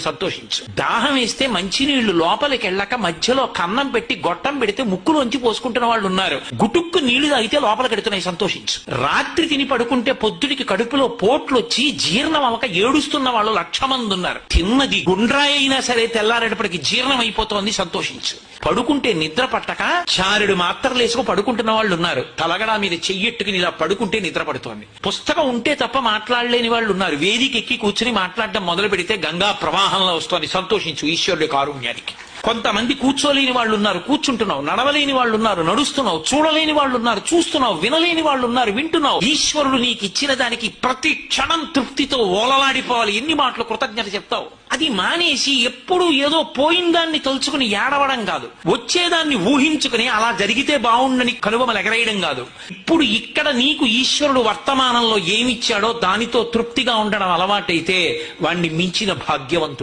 సంతోషించు. దాహం వేస్తే మంచినీళ్లు లోపలికి వెళ్ళక మధ్యలో కన్నం పెట్టి గొట్టం పెడితే ముక్కులోంచి పోసుకుంటున్న వాళ్ళు ఉన్నారు. గుటుక్కు నీళ్లు తాగితే లోపలికి ఎడుతున్నాయి, సంతోషించు. రాత్రి తిని పడుకుంటే పొద్దుడికి కడుపులో పోట్లు వచ్చి జీర్ణం అవక ఏడుస్తున్న వాళ్ళు 1,00,000 మంది ఉన్నారు. తిన్నది గుండ్రాయి అయినా సరే తెల్లారేటప్పటికి జీర్ణం అయిపోతోంది, సంతోషించు. పడుకుంటే నిద్ర పట్టక చారుడు మాత్రలు వేసుకు పడుకుంటున్న వాళ్ళు ఉన్నారు. తలగడా మీద చెయ్యెట్టుకుని ఇలా పడుకుంటే నిద్ర పడుతోంది. పుస్తకం ఉంటే తప్ప మాట్లాడలేని వాళ్ళు ఉన్నారు. వేదిక ఎక్కి కూర్చుని మాట్లాడడం మొదలు పెడితే గంగా ప్రవాహంలో వస్తోంది, సంతోషించు ఈశ్వరుడి కారుణ్యానికి. కొంతమంది కూర్చోలేని వాళ్ళు ఉన్నారు, కూర్చుంటున్నావు. నడవలేని వాళ్ళు ఉన్నారు, నడుస్తున్నావు. చూడలేని వాళ్ళు ఉన్నారు, చూస్తున్నావు. వినలేని వాళ్ళు ఉన్నారు, వింటున్నావు. ఈశ్వరుడు నీకు ఇచ్చిన దానికి ప్రతి క్షణం తృప్తితో ఓలలాడిపోవాలి. ఎన్ని మాటలు కృతజ్ఞత చెప్తావు? అది మానేసి ఎప్పుడు ఏదో పోయిన దాన్ని తలుచుకుని ఏడవడం కాదు, వచ్చేదాన్ని ఊహించుకుని అలా జరిగితే బాగుండని కనుబొమలు ఎగరేయడం కాదు. ఇప్పుడు ఇక్కడ నీకు ఈశ్వరుడు వర్తమానంలో ఏమిచ్చాడో దానితో తృప్తిగా ఉండడం అలవాటైతే వాణ్ణి మించిన భాగ్యవంతుడు